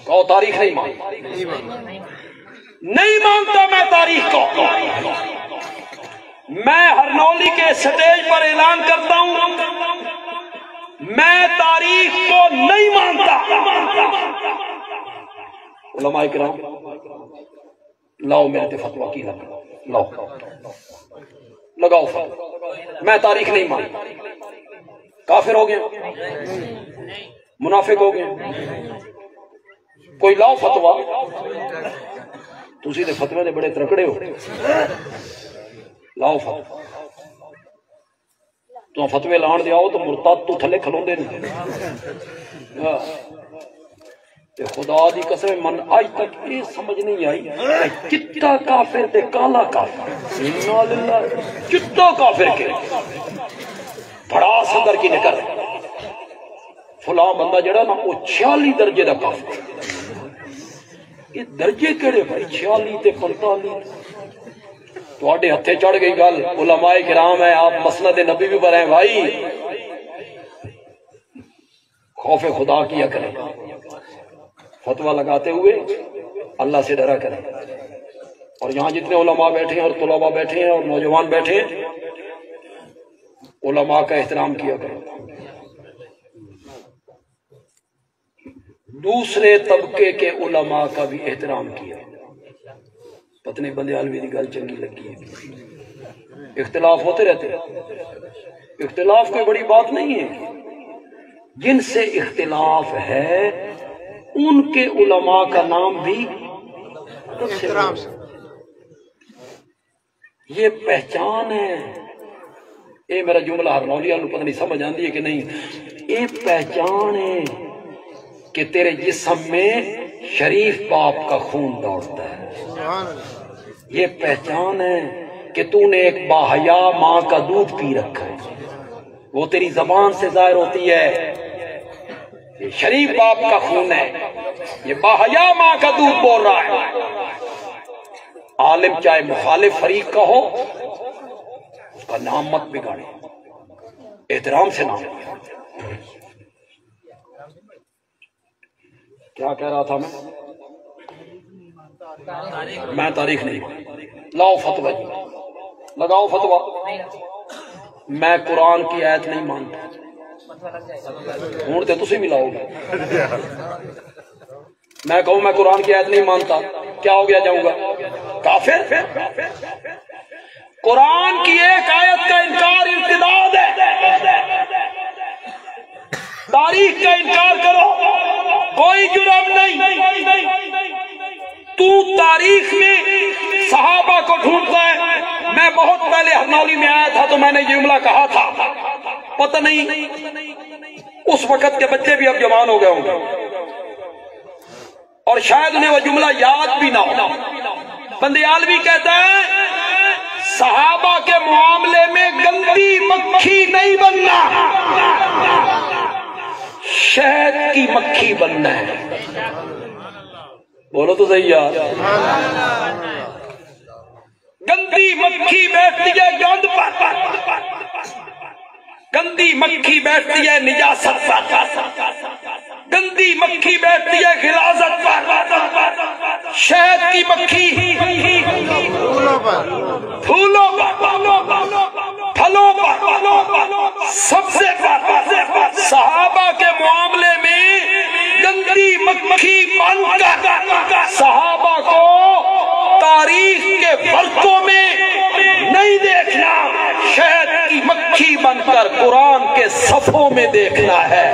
کہو تاریخ نہیں مانتا، نہیں مانتا میں تاریخ کو۔ میں ہرنولی کے سٹیج پر اعلان کرتا ہوں میں تاریخ کو نہیں مانتا۔ علماء کرام لاؤ میرے تے فتویٰ کی لاؤ لگاؤ فتویٰ، میں تاریخ نہیں مانتا۔ کافر ہو گئے، منافق ہو گئے، کوئی لاؤ فتویٰ۔ تسی دے فتوے دے بڑے ترکڑے ہو، لاؤ فتویٰ۔ تو فتوے لان دے آؤ تو مرتد تو تھلے کھلون دے نہیں۔ خدا دی قسم من آج تک یہ سمجھ نہیں آئی چٹا کافر تے کالا کافر، انا للہ، چٹا کافر کے بڑا صدر کی نکر فلاں بندہ جڑا نا وہ 46 درجے دا کافر۔ یہ درجے کیڑے بھائی 46 تے 45؟ تو آڈے ہتھے چڑھ گئی گل، علماء کرام ہیں، آپ مسند نبی بھی پر ہیں بھائی، خوف خدا کیا کریں، فتویٰ لگاتے ہوئے اللہ سے ڈرا کریں۔ اور یہاں جتنے علماء بیٹھے ہیں اور طلباء بیٹھے ہیں اور نوجوان بیٹھے ہیں، علماء کا احترام کیا کریں، دوسرے طبقے کے علماء کا بھی احترام کیا۔ پتنی بندیالوی دی گل چنگی لگی ہے، اختلاف ہوتے رہتے ہیں، اختلاف کوئی بڑی بات نہیں ہے۔ جن سے اختلاف ہے ان کے علماء کا نام بھی احترام سے، یہ پہچان ہے۔ اے میرا جملہ ہرنولیہ نو پتہ نہیں سمجھ آندی ہے کہ نہیں، یہ پہچان ہے کہ تیرے جسم میں شریف باپ کا خون دوڑتا ہے، یہ پہچان ہے کہ تو نے ایک باحیا ماں کا دودھ پی رکھا ہے، وہ تیری زبان سے ظاہر ہوتی ہے، یہ شریف باپ کا خون ہے، یہ باحیا ماں کا دودھ بول رہا ہے۔ عالم چاہے مخالف فریق کا ہو اس کا نام مت بگاڑے، احترام سے نام لیا۔ کیا کہہ رہا تھا میں تاریخ نہیں، لاؤ فتویٰ، لگاؤ فتویٰ۔ میں قرآن کی آیت نہیں مانتا، ہوں تے تسی بھی لاؤ گے۔ میں کہوں میں قرآن کی آیت نہیں مانتا، کیا ہو گیا، جاؤں گا کافر؟ قرآن کی ایک آیت کا انکار ارتداد ہے، تاریخ کا انکار کرو کوئی جرم نہیں۔ تو تاریخ میں صحابہ کو ڈھونڈتا ہے۔ میں بہت پہلے ہرنولی میں آیا تھا تو میں نے یہ جملہ کہا تھا، پتہ نہیں اس وقت کے بچے بھی اب جوان ہو گئے ہوں گے اور شاید انہیں وہ جملہ یاد بھی نہ ہو۔ بندیالوی کہتا ہے صحابہ کے معاملے میں گندی مکھی نہیں بننا، شہد کی مکھی بننا ہے۔ بولو تو صحیح یار، گندی مکھی بیٹھتی ہے گند پر، گندی مکھی بیٹھتی ہے نجاست پر، گندی مکھی بیٹھتی ہے غلاظت پر، شہد کی مکھی پھولوں پر، پھلوں پر، سبزے پر۔ صحابہ کے معاملے میں گندی مکھی بن کر صحابہ کو تاریخ کے ورقوں میں نہیں دیکھنا، شہد کی مکھی بن کر قرآن کے صفوں میں دیکھنا ہے۔